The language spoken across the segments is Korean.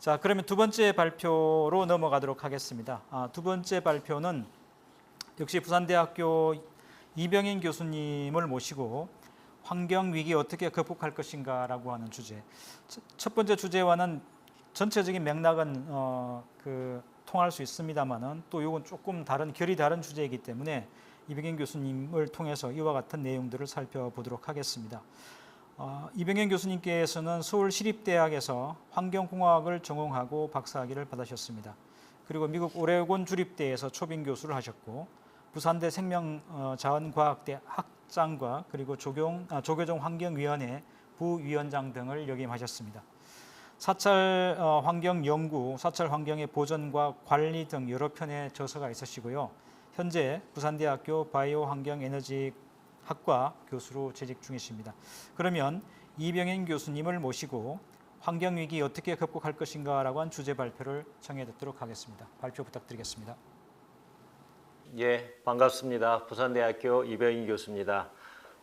자, 그러면 두 번째 발표로 넘어가도록 하겠습니다. 두 번째 발표는 역시 부산대학교 이병인 교수님을 모시고 환경위기 어떻게 극복할 것인가라고 하는 주제. 첫 번째 주제와는 전체적인 맥락은 통할 수 있습니다만은 또 이건 조금 결이 다른 주제이기 때문에 이병인 교수님을 통해서 이와 같은 내용들을 살펴보도록 하겠습니다. 이병현 교수님께서는 서울시립대학에서 환경공학을 전공하고 박사학위를 받으셨습니다. 그리고 미국 오레곤 주립대에서 초빙 교수를 하셨고 부산대 생명자원과학대 학장과 그리고 조교정 환경위원회 부위원장 등을 역임하셨습니다. 사찰 환경 연구, 사찰 환경의 보존과 관리 등 여러 편의 저서가 있으시고요. 현재 부산대학교 바이오 환경 에너지 학과 교수로 재직 중이십니다. 그러면 이병현 교수님을 모시고 환경위기 어떻게 극복할 것인가라고 한 주제 발표를 청해 듣도록 하겠습니다. 발표 부탁드리겠습니다. 예, 반갑습니다. 부산대학교 이병인 교수입니다.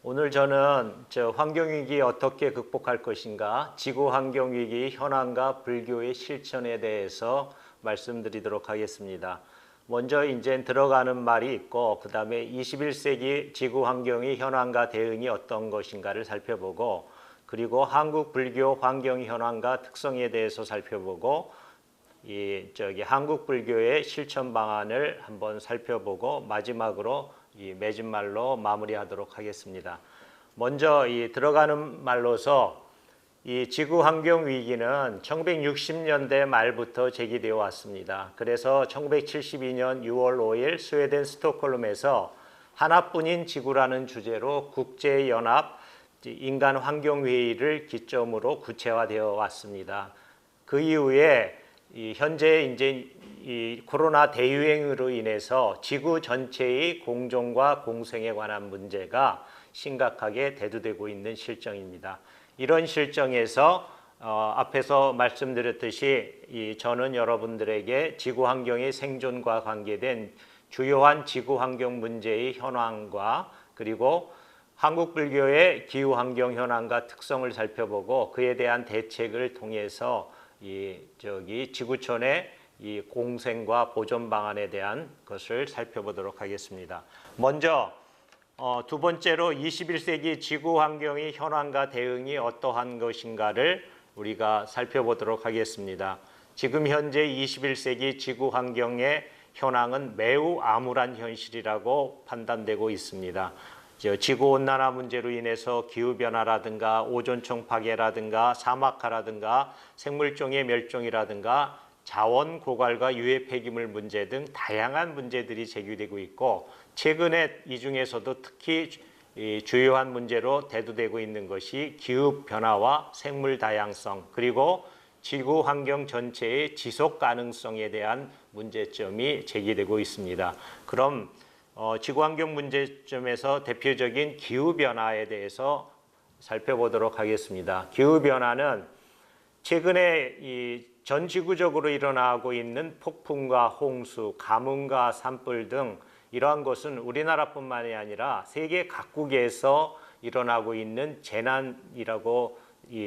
오늘 저는 환경위기 어떻게 극복할 것인가, 지구환경위기 현황과 불교의 실천에 대해서 말씀드리도록 하겠습니다. 먼저 이제 들어가는 말이 있고 그 다음에 21세기 지구환경의 현황과 대응이 어떤 것인가를 살펴보고 그리고 한국 불교 환경 현황과 특성에 대해서 살펴보고 한국 불교의 실천 방안을 한번 살펴보고 마지막으로 맺은 말로 마무리하도록 하겠습니다. 먼저 들어가는 말로서 이 지구환경 위기는 1960년대 말부터 제기되어 왔습니다. 그래서 1972년 6월 5일 스웨덴 스톡홀름에서 하나뿐인 지구라는 주제로 국제연합 인간환경회의를 기점으로 구체화되어 왔습니다. 그 이후에 현재 이제 이 코로나 대유행으로 인해서 지구 전체의 공존과 공생에 관한 문제가 심각하게 대두되고 있는 실정입니다. 이런 실정에서 앞에서 말씀드렸듯이 저는 여러분들에게 지구환경의 생존과 관계된 주요한 지구환경 문제의 현황과 그리고 한국 불교의 기후환경 현황과 특성을 살펴보고 그에 대한 대책을 통해서 지구촌의 이 공생과 보존 방안에 대한 것을 살펴보도록 하겠습니다. 먼저 두 번째로 21세기 지구 환경의 현황과 대응이 어떠한 것인가를 우리가 살펴보도록 하겠습니다. 지금 현재 21세기 지구 환경의 현황은 매우 암울한 현실이라고 판단되고 있습니다. 지구온난화 문제로 인해서 기후변화라든가 오존층 파괴라든가 사막화라든가 생물종의 멸종이라든가 자원 고갈과 유해 폐기물 문제 등 다양한 문제들이 제기되고 있고 최근에 이 중에서도 특히 주요한 문제로 대두되고 있는 것이 기후변화와 생물 다양성 그리고 지구 환경 전체의 지속 가능성에 대한 문제점이 제기되고 있습니다. 그럼 지구환경 문제점에서 대표적인 기후변화에 대해서 살펴보도록 하겠습니다. 기후변화는 최근에 전 지구적으로 일어나고 있는 폭풍과 홍수, 가뭄과 산불 등 이러한 것은 우리나라뿐만이 아니라 세계 각국에서 일어나고 있는 재난이라고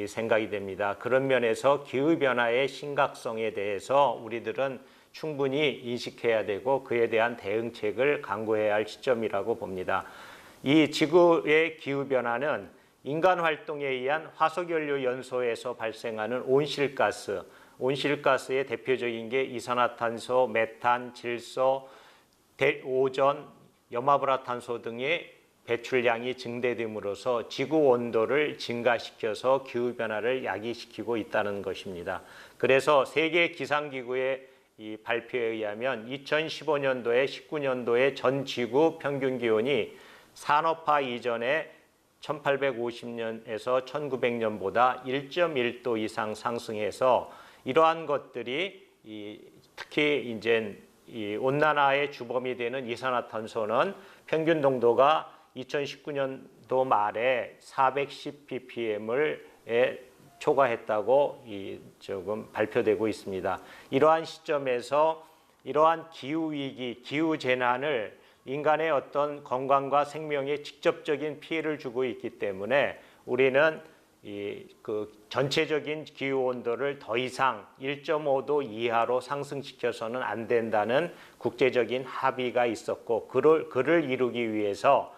생각이 됩니다. 그런 면에서 기후변화의 심각성에 대해서 우리들은 충분히 인식해야 되고 그에 대한 대응책을 강구해야 할 시점이라고 봅니다. 이 지구의 기후변화는 인간 활동에 의한 화석연료 연소에서 발생하는 온실가스의 대표적인 게 이산화탄소, 메탄, 질소, 오존, 염화불화탄소 등의 배출량이 증대됨으로써 지구 온도를 증가시켜서 기후변화를 야기시키고 있다는 것입니다. 그래서 세계 기상기구의 이 발표에 의하면 2015년도에 19년도에 전 지구 평균 기온이 산업화 이전에 1850년에서 1900년보다 1.1도 이상 상승해서 이러한 것들이 특히 이제 이 온난화의 주범이 되는 이산화탄소는 평균 농도가 2019년도 말에 410 ppm을 초과했다고 조금 발표되고 있습니다. 이러한 시점에서 이러한 기후위기, 기후재난을 인간의 어떤 건강과 생명에 직접적인 피해를 주고 있기 때문에 우리는 그 전체적인 기후 온도를 더 이상 1.5도 이하로 상승시켜서는 안 된다는 국제적인 합의가 있었고, 그를 이루기 위해서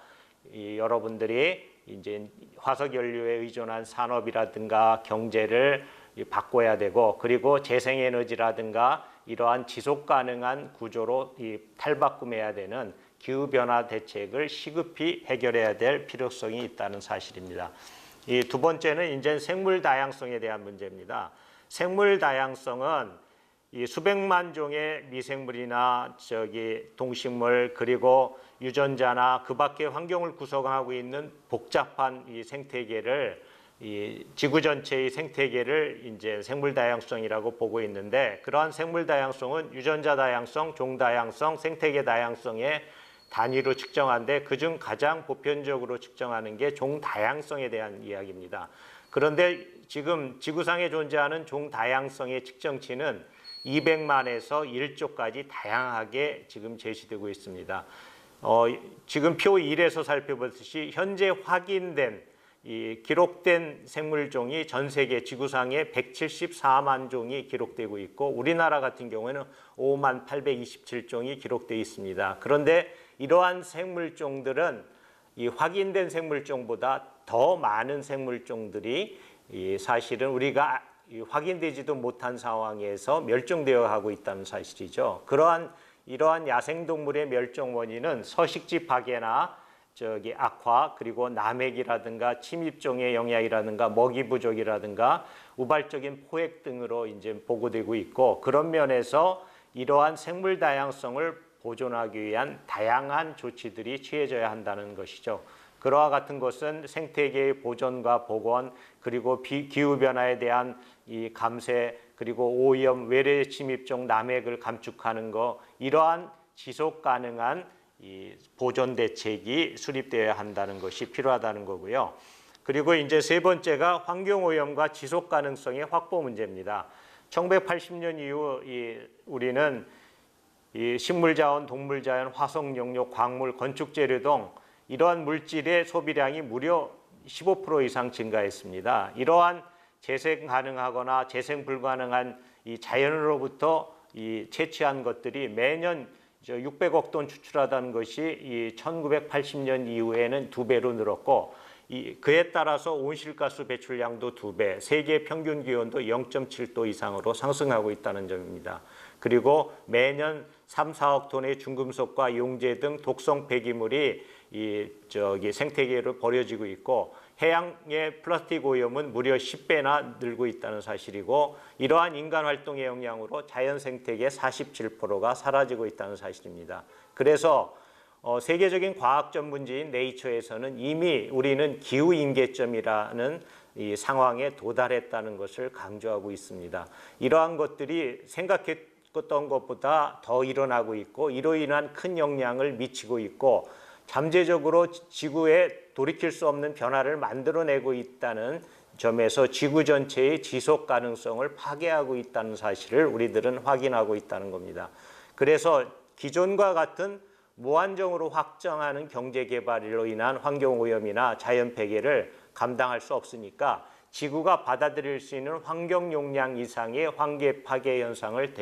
여러분들이 이제 화석 연료에 의존한 산업이라든가 경제를 바꿔야 되고, 그리고 재생에너지라든가 이러한 지속 가능한 구조로 탈바꿈해야 되는 기후 변화 대책을 시급히 해결해야 될 필요성이 있다는 사실입니다. 이 두 번째는 이제 생물 다양성에 대한 문제입니다. 생물 다양성은 이 수백만 종의 미생물이나 동식물, 그리고 유전자나 그 밖의 환경을 구성하고 있는 복잡한 이 생태계를, 이 지구 전체의 생태계를 이제 생물 다양성이라고 보고 있는데, 그러한 생물 다양성은 유전자 다양성, 종 다양성, 생태계 다양성의 단위로 측정하는데, 그중 가장 보편적으로 측정하는 게 종 다양성에 대한 이야기입니다. 그런데 지금 지구상에 존재하는 종 다양성의 측정치는 200만에서 1조까지 다양하게 지금 제시되고 있습니다. 지금 표 1에서 살펴보듯이 현재 확인된 이 기록된 생물종이 전 세계 지구상에 174만 종이 기록되고 있고, 우리나라 같은 경우에는 5만 827종이 기록되어 있습니다. 그런데 이러한 생물종들은 이 확인된 생물종보다 더 많은 생물종들이 사실은 우리가 확인되지도 못한 상황에서 멸종되어 가고 있다는 사실이죠. 이러한 야생동물의 멸종 원인은 서식지 파괴나 악화, 그리고 남획이라든가 침입종의 영향이라든가 먹이 부족이라든가 우발적인 포획 등으로 이제 보고되고 있고, 그런 면에서 이러한 생물 다양성을 보존하기 위한 다양한 조치들이 취해져야 한다는 것이죠. 그와 같은 것은 생태계의 보존과 복원, 그리고 기후 변화에 대한 이 감세, 그리고 오염, 외래 침입종 남획을 감축하는 것, 이러한 지속 가능한 이 보존 대책이 수립되어야 한다는 것이 필요하다는 거고요. 그리고 이제 세 번째가 환경 오염과 지속 가능성의 확보 문제입니다. 1980년 이후 우리는 이 식물자원, 동물자원, 화석 용료, 광물, 건축 재료 등 이러한 물질의 소비량이 무려 15% 이상 증가했습니다. 이러한 재생 가능하거나 재생 불가능한 이 자연으로부터 채취한 것들이 매년 600억 톤 추출하다는 것이 이 1980년 이후에는 2배로 늘었고, 그에 따라서 온실가스 배출량도 2배, 세계 평균 기온도 0.7도 이상으로 상승하고 있다는 점입니다. 그리고 매년 3, 4억 톤의 중금속과 용재 등 독성 폐기물이 생태계로 버려지고 있고, 해양의 플라스틱 오염은 무려 10배나 늘고 있다는 사실이고, 이러한 인간 활동의 영향으로 자연 생태계 47%가 사라지고 있다는 사실입니다. 그래서 세계적인 과학 전문지인 네이처에서는 이미 우리는 기후 임계점이라는 이 상황에 도달했다는 것을 강조하고 있습니다. 이러한 것들이 생각했던 것보다 더 일어나고 있고, 이로 인한 큰 영향을 미치고 있고, 잠재적으로 지구에 돌이킬 수 없는 변화를 만들어내고 있다는 점에서 지구 전체의 지속 가능성을 파괴하고 있다는 사실을 우리들은 확인하고 있다는 겁니다. 그래서 기존과 같은 무한정으로 확장하는 경제 개발로 인한 환경 오염이나 자연 폐해를 감당할 수 없으니까 지구가 받아들일 수 있는 환경 용량 이상의 환경 파괴 현상을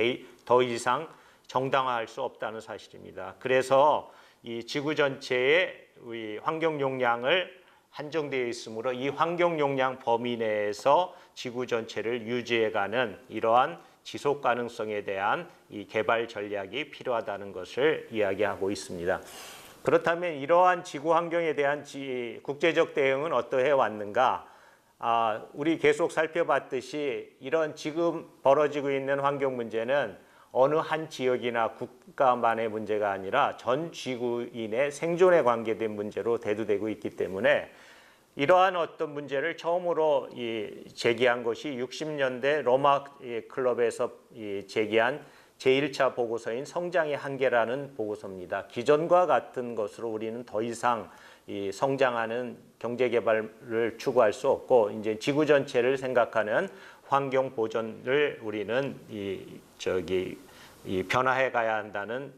더 이상 정당화할 수 없다는 사실입니다. 그래서 이 지구 전체의 환경 용량을 한정되어 있으므로 이 환경 용량 범위 내에서 지구 전체를 유지해가는 이러한 지속 가능성에 대한 이 개발 전략이 필요하다는 것을 이야기하고 있습니다. 그렇다면 이러한 지구 환경에 대한 국제적 대응은 어떠해 왔는가? 우리 계속 살펴봤듯이 이런 지금 벌어지고 있는 환경 문제는 어느 한 지역이나 국가만의 문제가 아니라 전 지구인의 생존에 관계된 문제로 대두되고 있기 때문에 이러한 어떤 문제를 처음으로 제기한 것이 60년대 로마 클럽에서 제기한 제1차 보고서인 성장의 한계라는 보고서입니다. 기존과 같은 것으로 우리는 더 이상 성장하는 경제 개발을 추구할 수 없고, 이제 지구 전체를 생각하는 환경 보존을 우리는 변화해 가야 한다는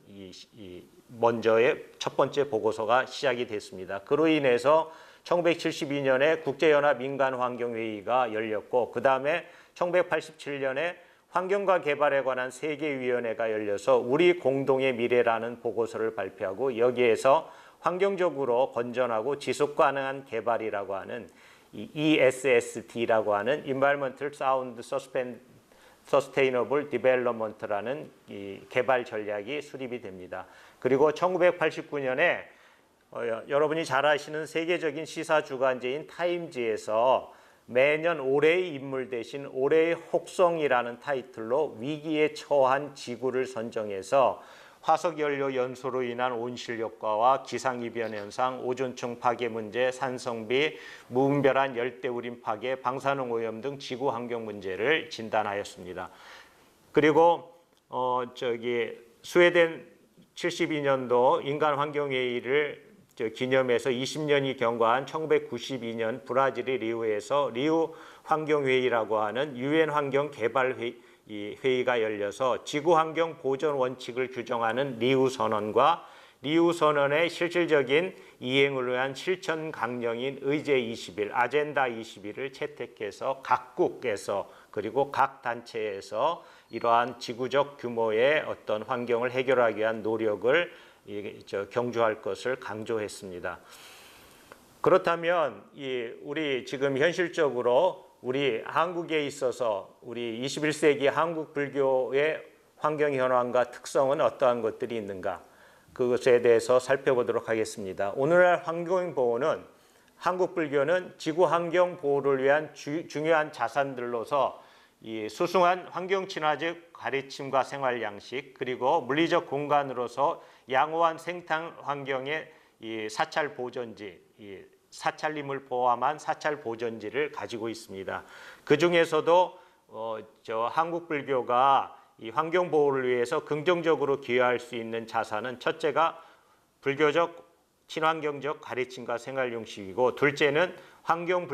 먼저의 첫 번째 보고서가 시작이 됐습니다. 그로 인해서 1972년에 국제연합 민간환경회의가 열렸고 그 다음에 1987년에 환경과 개발에 관한 세계위원회가 열려서 우리 공동의 미래라는 보고서를 발표하고 여기에서 환경적으로 건전하고 지속가능한 개발이라고 하는 이 ESSD라고 하는 Environmental Sound Sustainable Development라는 이 개발 전략이 수립이 됩니다. 그리고 1989년에 여러분이 잘 아시는 세계적인 시사 주간지인 타임지에서 매년 올해의 인물 대신 올해의 혹성이라는 타이틀로 위기에 처한 지구를 선정해서 화석연료 연소로 인한 온실효과와 기상이변 현상, 오존층 파괴 문제, 산성비, 무분별한 열대우림 파괴, 방사능 오염 등 지구 환경 문제를 진단하였습니다. 그리고 스웨덴 72년도 인간환경회의를 기념해서 20년이 경과한 1992년 브라질의 리우에서 리우 환경회의라고 하는 유엔 환경 개발 회의가 열려서 지구 환경 보존 원칙을 규정하는 리우 선언과 리우 선언의 실질적인 이행을 위한 실천 강령인 의제 20일, 아젠다 21을 채택해서 각국에서 그리고 각 단체에서 이러한 지구적 규모의 어떤 환경을 해결하기 위한 노력을 경주할 것을 강조했습니다. 그렇다면 우리 지금 현실적으로 우리 한국에 있어서 우리 21세기 한국 불교의 환경 현황과 특성은 어떠한 것들이 있는가? 그것에 대해서 살펴보도록 하겠습니다. 오늘날 환경 보호는 한국 불교는 지구 환경 보호를 위한 중요한 자산들로서 이 수승한 환경 친화적 가르침과 생활 양식 그리고 물리적 공간으로서 양호한 생態 환경의 이 사찰 보존지, 사찰림을 포함한 사찰 보존지를 가지고 있습니다. 그 중에서도 한국 불교가 이 환경 보호를 위해서 긍정적으로 기여할 수 있는 자산은 첫째가 불교적 친환경적 가르침과 생활 용식이고 둘째는 한국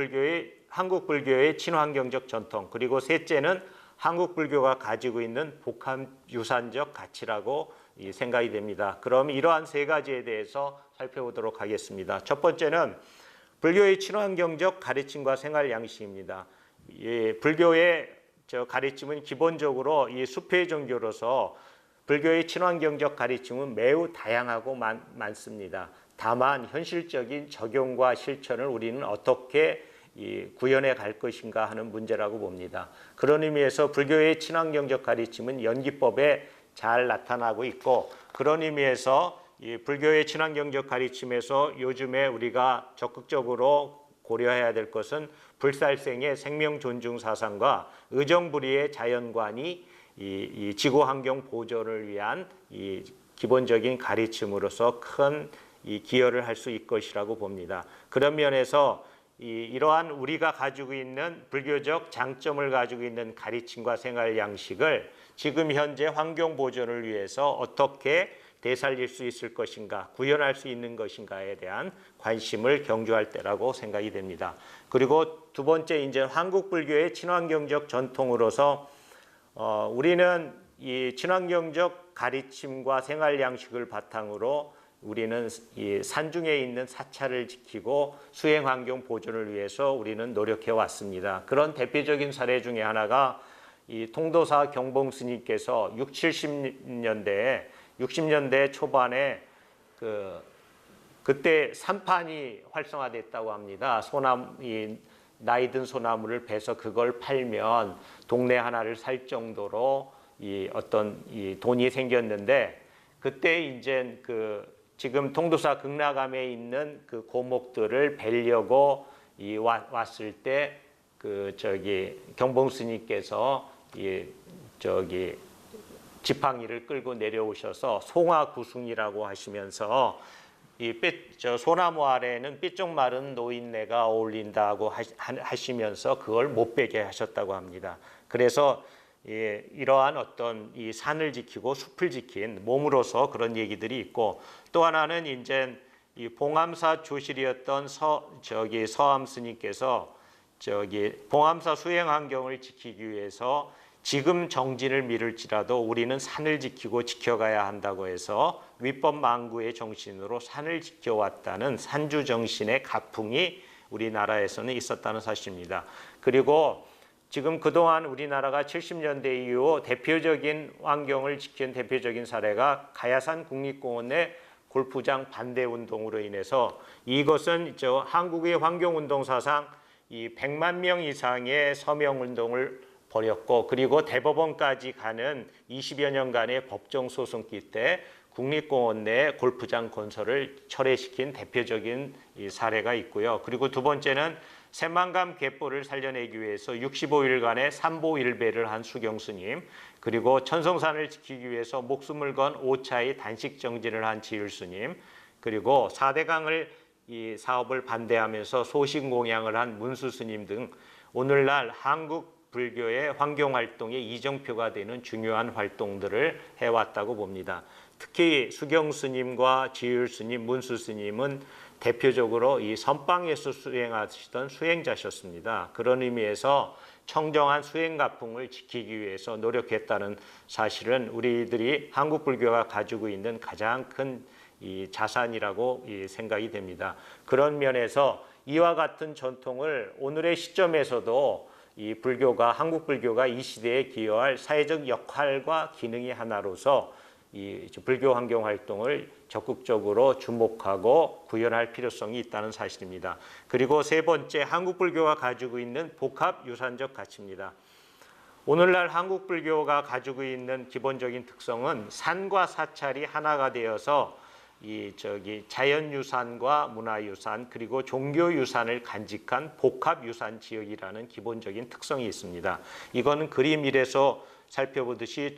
불교의 친환경적 전통 그리고 셋째는 한국 불교가 가지고 있는 복합 유산적 가치라고 생각이 됩니다. 그럼 이러한 세 가지에 대해서 살펴보도록 하겠습니다. 첫 번째는 불교의 친환경적 가르침과 생활 양식입니다. 불교의 가르침은 기본적으로 이 수필 종교로서 불교의 친환경적 가르침은 매우 다양하고 많습니다. 다만 현실적인 적용과 실천을 우리는 어떻게 구현해 갈 것인가 하는 문제라고 봅니다. 그런 의미에서 불교의 친환경적 가르침은 연기법에 잘 나타나고 있고 그런 의미에서 이 불교의 친환경적 가르침에서 요즘에 우리가 적극적으로 고려해야 될 것은 불살생의 생명 존중 사상과 의정부리의 자연관이 이 지구 환경 보존을 위한 이 기본적인 가르침으로서 큰 기여를 할 수 있을 것이라고 봅니다. 그런 면에서 이러한 우리가 가지고 있는 불교적 장점을 가지고 있는 가르침과 생활 양식을 지금 현재 환경 보존을 위해서 어떻게 되살릴 수 있을 것인가, 구현할 수 있는 것인가에 대한 관심을 경주할 때라고 생각이 됩니다. 그리고 두 번째 이제 한국 불교의 친환경적 전통으로서 우리는 이 친환경적 가르침과 생활 양식을 바탕으로 우리는 이 산중에 있는 사찰을 지키고 수행 환경 보존을 위해서 우리는 노력해 왔습니다. 그런 대표적인 사례 중에 하나가 이 통도사 경봉 스님께서 60년대 초반에 그때 산판이 활성화됐다고 합니다. 나이 든 소나무를 베서 그걸 팔면 동네 하나를 살 정도로 어떤 돈이 생겼는데 그때 이제 지금 통도사 극락암에 있는 그 고목들을 뵈려고 왔을 때 경봉 스님께서 지팡이를 끌고 내려오셔서 송화구승이라고 하시면서 소나무 아래에는 삐쭉 마른 노인네가 어울린다고 하시면서 그걸 못 베게 하셨다고 합니다. 그래서 이러한 어떤 이 산을 지키고 숲을 지킨 몸으로서 그런 얘기들이 있고 또 하나는 이제 이 봉암사 조실이었던 서암 스님께서 봉암사 수행 환경을 지키기 위해서 지금 정진을 미룰지라도 우리는 산을 지키고 지켜가야 한다고 해서 위법망구의 정신으로 산을 지켜왔다는 산주 정신의 가풍이 우리나라에서는 있었다는 사실입니다. 그리고 지금 그동안 우리나라가 70년대 이후 대표적인 환경을 지킨 대표적인 사례가 가야산 국립공원의 골프장 반대 운동으로 인해서 이것은 한국의 환경운동 사상 이 100만 명 이상의 서명 운동을 벌였고 그리고 대법원까지 가는 20여 년간의 법정 소송 끝에 국립공원 내 골프장 건설을 철회시킨 대표적인 사례가 있고요. 그리고 두 번째는 새만금 갯벌을 살려내기 위해서 65일간의 삼보일배를 한 수경 스님, 그리고 천성산을 지키기 위해서 목숨을 건 5차의 단식 정진을 한 지율 스님, 그리고 4대강을 이 사업을 반대하면서 소신공양을 한 문수 스님 등 오늘날 한국 불교의 환경활동의 이정표가 되는 중요한 활동들을 해왔다고 봅니다. 특히 수경 스님과 지율 스님, 문수 스님은 대표적으로 이 선방에서 수행하시던 수행자셨습니다. 그런 의미에서 청정한 수행가풍을 지키기 위해서 노력했다는 사실은 우리들이 한국 불교가 가지고 있는 가장 큰 이 자산이라고 생각이 됩니다. 그런 면에서 이와 같은 전통을 오늘의 시점에서도 이 불교가 한국 불교가 이 시대에 기여할 사회적 역할과 기능이 하나로서 이 불교 환경 활동을 적극적으로 주목하고 구현할 필요성이 있다는 사실입니다. 그리고 세 번째, 한국 불교가 가지고 있는 복합 유산적 가치입니다. 오늘날 한국 불교가 가지고 있는 기본적인 특성은 산과 사찰이 하나가 되어서 자연유산과 문화유산 그리고 종교유산을 간직한 복합유산 지역이라는 기본적인 특성이 있습니다. 이거는 그림 1에서 살펴보듯이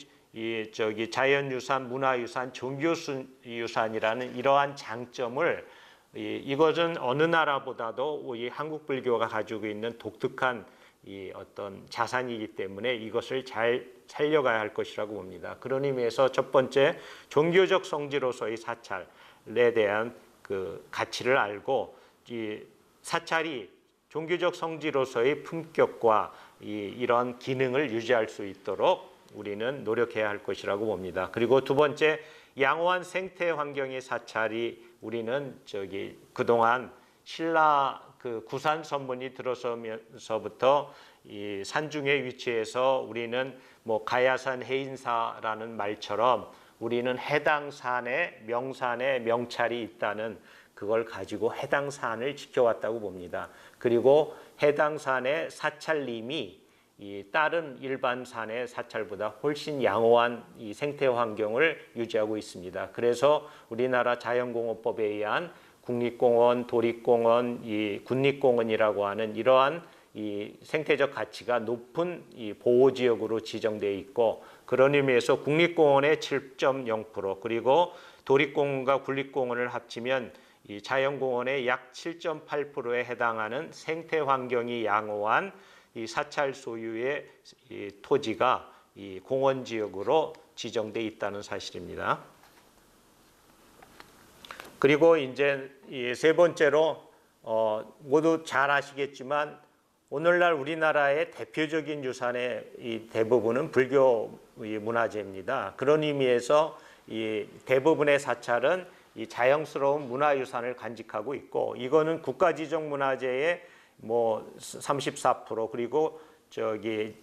자연유산, 문화유산, 종교유산이라는 이러한 장점을 이것은 어느 나라보다도 이 한국 불교가 가지고 있는 독특한 이 어떤 자산이기 때문에 이것을 잘 살려가야 할 것이라고 봅니다. 그런 의미에서 첫 번째, 종교적 성지로서의 사찰에 대한 그 가치를 알고 이 사찰이 종교적 성지로서의 품격과 이런 기능을 유지할 수 있도록 우리는 노력해야 할 것이라고 봅니다. 그리고 두 번째, 양호한 생태 환경의 사찰이 우리는 그동안 신라 그 구산 선문이 들어서면서부터 이 산중에 위치해서 우리는 뭐 가야산 해인사라는 말처럼 우리는 해당 산에 명산에 명찰이 있다는 그걸 가지고 해당 산을 지켜왔다고 봅니다. 그리고 해당 산의 사찰림이 이 다른 일반 산의 사찰보다 훨씬 양호한 이 생태 환경을 유지하고 있습니다. 그래서 우리나라 자연공원법에 의한 국립공원, 도립공원, 이 군립공원이라고 하는 이러한 이 생태적 가치가 높은 이 보호지역으로 지정되어 있고 그런 의미에서 국립공원의 7.0% 그리고 도립공원과 군립공원을 합치면 이 자연공원의 약 7.8%에 해당하는 생태 환경이 양호한 이 사찰 소유의 이 토지가 이 공원 지역으로 지정되어 있다는 사실입니다. 그리고 이제 이 세 번째로 모두 잘 아시겠지만 오늘날 우리나라의 대표적인 유산의 이 대부분은 불교 문화재입니다. 그런 의미에서 이 대부분의 사찰은 이 자연스러운 문화유산을 간직하고 있고 이거는 국가지정 문화재의 뭐 34% 그리고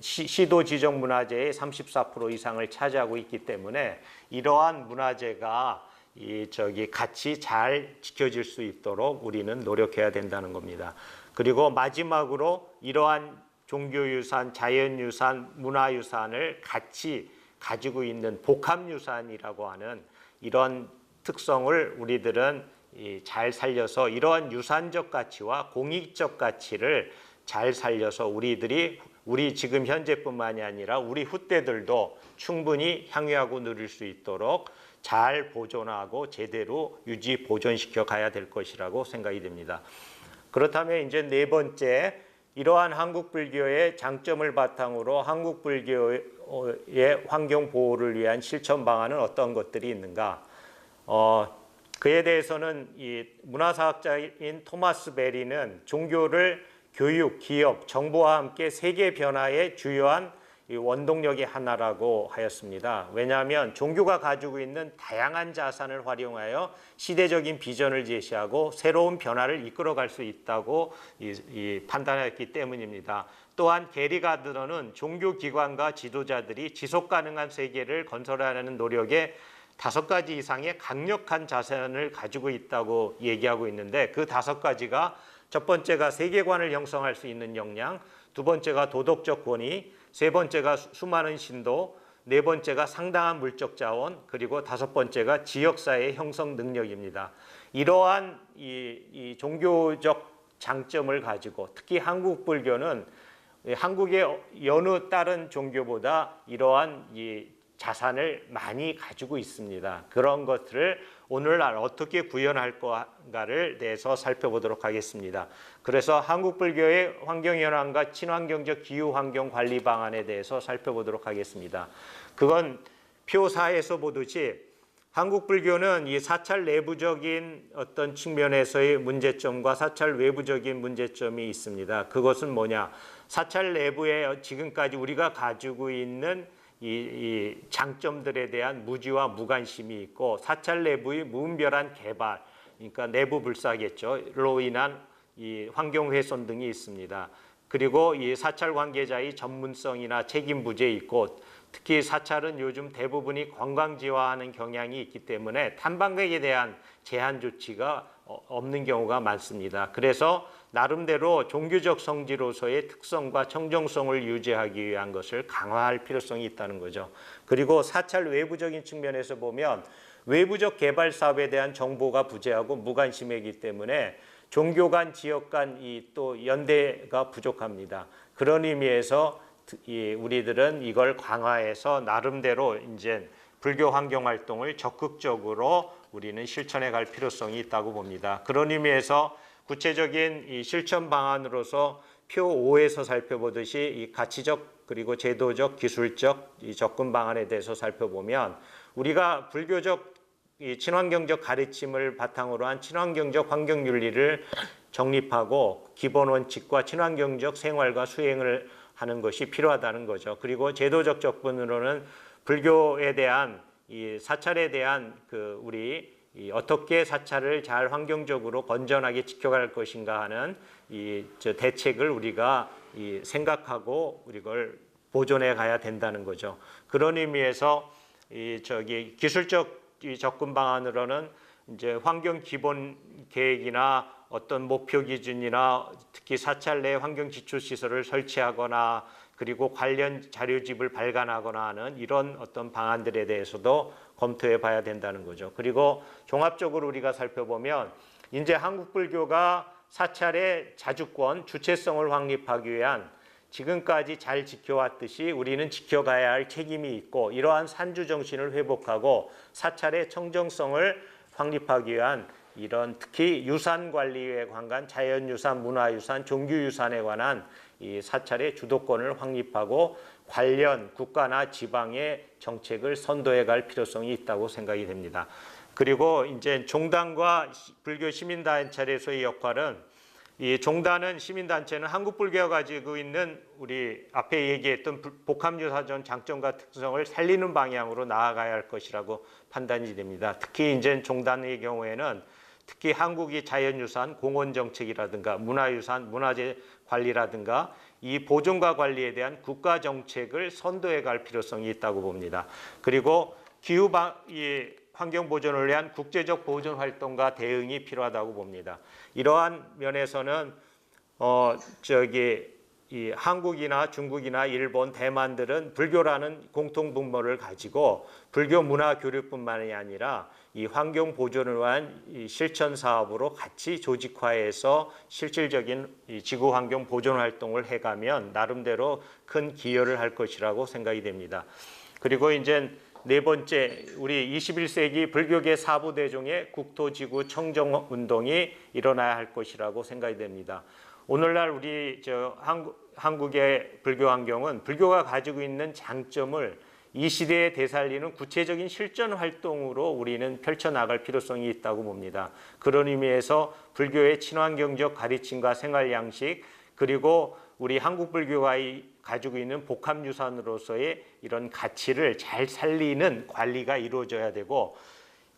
시도 지정 문화재의 34% 이상을 차지하고 있기 때문에 이러한 문화재가 같이 잘 지켜질 수 있도록 우리는 노력해야 된다는 겁니다. 그리고 마지막으로 이러한 종교유산, 자연유산, 문화유산을 같이 가지고 있는 복합유산이라고 하는 이런 특성을 우리들은 잘 살려서 이러한 유산적 가치와 공익적 가치를 잘 살려서 우리 지금 현재뿐만이 아니라 우리 후대들도 충분히 향유하고 누릴 수 있도록 잘 보존하고 제대로 유지 보존시켜 가야 될 것이라고 생각이 됩니다. 그렇다면 이제 네 번째, 이러한 한국 불교의 장점을 바탕으로 한국 불교의 환경 보호를 위한 실천 방안은 어떤 것들이 있는가? 그에 대해서는 이 문화사학자인 토마스 베리는 종교를 교육, 기업, 정보와 함께 세계 변화의 주요한 이 원동력의 하나라고 하였습니다. 왜냐하면 종교가 가지고 있는 다양한 자산을 활용하여 시대적인 비전을 제시하고 새로운 변화를 이끌어갈 수 있다고 판단했기 때문입니다. 또한 게리 가드너는 종교기관과 지도자들이 지속가능한 세계를 건설하려는 노력에 5가지 이상의 강력한 자산을 가지고 있다고 얘기하고 있는데, 그 5가지가 첫 번째가 세계관을 형성할 수 있는 역량, 두 번째가 도덕적 권위, 세 번째가 수많은 신도, 네 번째가 상당한 물적 자원, 그리고 5번째가 지역사회 형성 능력입니다. 이러한 이 종교적 장점을 가지고 특히 한국 불교는 한국의 여느 다른 종교보다 이러한 이 자산을 많이 가지고 있습니다. 그런 것들을 오늘날 어떻게 구현할 건가를 대해서 살펴보도록 하겠습니다. 그래서 한국 불교의 환경현황과 친환경적 기후환경 관리 방안에 대해서 살펴보도록 하겠습니다. 그건 표 4에서 보듯이 한국 불교는 이 사찰 내부적인 어떤 측면에서의 문제점과 사찰 외부적인 문제점이 있습니다. 그것은 뭐냐? 사찰 내부에 지금까지 우리가 가지고 있는 이 장점들에 대한 무지와 무관심이 있고, 사찰 내부의 무분별한 개발, 그러니까 내부 불사겠죠,로 인한 이 환경 훼손 등이 있습니다. 그리고 이 사찰 관계자의 전문성이나 책임 부재에 있고, 특히 사찰은 요즘 대부분이 관광지화하는 경향이 있기 때문에 탐방객에 대한 제한 조치가 없는 경우가 많습니다. 그래서 나름대로 종교적 성지로서의 특성과 청정성을 유지하기 위한 것을 강화할 필요성이 있다는 거죠. 그리고 사찰 외부적인 측면에서 보면 외부적 개발 사업에 대한 정보가 부재하고 무관심이기 때문에 종교 간, 지역 간 또 연대가 부족합니다. 그런 의미에서 우리들은 이걸 강화해서 나름대로 이제 불교 환경 활동을 적극적으로 우리는 실천해 갈 필요성이 있다고 봅니다. 그런 의미에서 구체적인 이 실천 방안으로서 표 5에서 살펴보듯이 이 가치적 그리고 제도적, 기술적 이 접근 방안에 대해서 살펴보면, 우리가 불교적 이 친환경적 가르침을 바탕으로 한 친환경적 환경윤리를 정립하고 기본 원칙과 친환경적 생활과 수행을 하는 것이 필요하다는 거죠. 그리고 제도적 접근으로는 불교에 대한 이 사찰에 대한 우리 어떻게 사찰을 잘 환경적으로 건전하게 지켜갈 것인가 하는 대책을 우리가 생각하고 이걸 보존해 가야 된다는 거죠. 그런 의미에서 기술적 접근 방안으로는 이제 환경 기본 계획이나 어떤 목표 기준이나 특히 사찰 내 환경 지출 시설을 설치하거나 그리고 관련 자료집을 발간하거나 하는 이런 어떤 방안들에 대해서도 검토해 봐야 된다는 거죠. 그리고 종합적으로 우리가 살펴보면 이제 한국 불교가 사찰의 자주권, 주체성을 확립하기 위한 지금까지 잘 지켜왔듯이 우리는 지켜가야 할 책임이 있고, 이러한 산주 정신을 회복하고 사찰의 청정성을 확립하기 위한 이런 특히 유산 관리에 관한 자연유산, 문화유산, 종교유산에 관한 이 사찰의 주도권을 확립하고 관련 국가나 지방의 정책을 선도해 갈 필요성이 있다고 생각이 됩니다. 그리고 이제 종단과 불교 시민단체에서의 역할은, 이 종단은 시민단체는 한국 불교가 가지고 있는 우리 앞에 얘기했던 복합유사전 장점과 특성을 살리는 방향으로 나아가야 할 것이라고 판단이 됩니다. 특히 이제 종단의 경우에는 특히 한국이 자연유산, 공원정책이라든가 문화유산, 문화재 관리라든가 이 보존과 관리에 대한 국가 정책을 선도해 갈 필요성이 있다고 봅니다. 그리고 환경 보존을 위한 국제적 보존 활동과 대응이 필요하다고 봅니다. 이러한 면에서는 이 한국이나 중국이나 일본, 대만들은 불교라는 공통 분모를 가지고 불교 문화 교류뿐만이 아니라 이 환경 보존을 위한 이 실천 사업으로 같이 조직화해서 실질적인 이 지구 환경 보존 활동을 해가면 나름대로 큰 기여를 할 것이라고 생각이 됩니다. 그리고 이제 네 번째, 우리 21세기 불교계 사부대종의 국토지구 청정 운동이 일어나야 할 것이라고 생각이 됩니다. 오늘날 우리 한국의 불교 환경은 불교가 가지고 있는 장점을 이 시대에 되살리는 구체적인 실전 활동으로 우리는 펼쳐나갈 필요성이 있다고 봅니다. 그런 의미에서 불교의 친환경적 가르침과 생활 양식, 그리고 우리 한국 불교가 가지고 있는 복합유산으로서의 이런 가치를 잘 살리는 관리가 이루어져야 되고,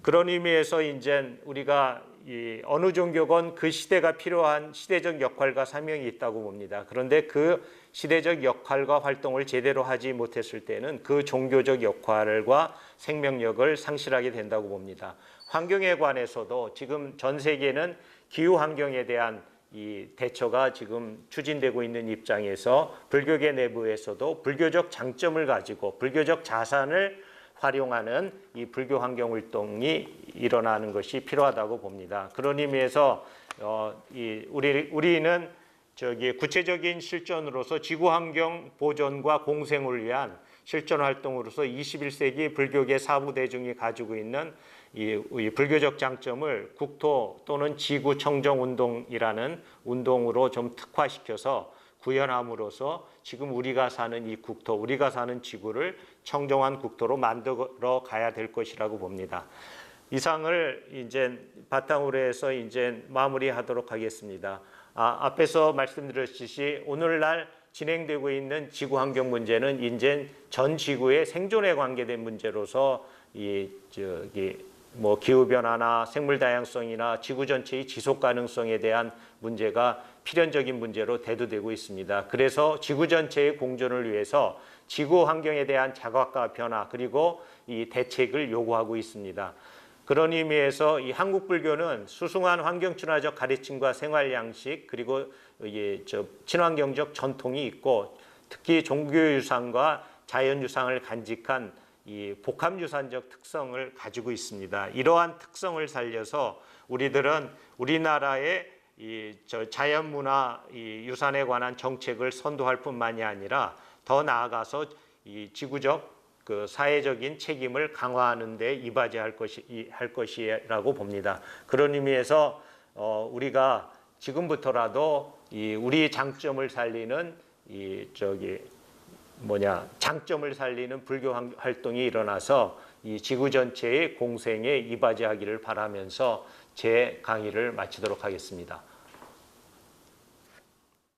그런 의미에서 이제 우리가 이 어느 종교건 그 시대가 필요한 시대적 역할과 사명이 있다고 봅니다. 그런데 그 시대적 역할과 활동을 제대로 하지 못했을 때는 그 종교적 역할과 생명력을 상실하게 된다고 봅니다. 환경에 관해서도 지금 전 세계는 기후 환경에 대한 이 대처가 지금 추진되고 있는 입장에서 불교계 내부에서도 불교적 장점을 가지고 불교적 자산을 활용하는 이 불교 환경 활동이 일어나는 것이 필요하다고 봅니다. 그런 의미에서 우리는 구체적인 실전으로서 지구 환경 보존과 공생을 위한 실전 활동으로서 21세기 불교계 사부 대중이 가지고 있는 이 불교적 장점을 국토 또는 지구 청정 운동이라는 운동으로 좀 특화시켜서 구현함으로써 지금 우리가 사는 이 국토, 우리가 사는 지구를 청정한 국토로 만들어 가야 될 것이라고 봅니다. 이상을 이제 바탕으로 해서 이제 마무리하도록 하겠습니다. 앞에서 말씀드렸듯이 오늘날 진행되고 있는 지구 환경 문제는 이제 전 지구의 생존에 관계된 문제로서 기후 변화나 생물 다양성이나 지구 전체의 지속 가능성에 대한 문제가 필연적인 문제로 대두되고 있습니다. 그래서 지구 전체의 공존을 위해서 지구 환경에 대한 자각과 변화 그리고 이 대책을 요구하고 있습니다. 그런 의미에서 이 한국 불교는 수승한 환경 친화적 가르침과 생활 양식 그리고 친환경적 전통이 있고 특히 종교 유산과 자연 유산을 간직한 이 복합유산적 특성을 가지고 있습니다. 이러한 특성을 살려서 우리들은 우리나라의 자연문화 유산에 관한 정책을 선도할 뿐만이 아니라 더 나아가서 이 지구적 사회적인 책임을 강화하는 데 이바지할 것이라고 봅니다. 그런 의미에서 우리가 지금부터라도 우리 장점을 살리는 장점을 살리는 불교 활동이 일어나서 이 지구 전체의 공생에 이바지하기를 바라면서 제 강의를 마치도록 하겠습니다.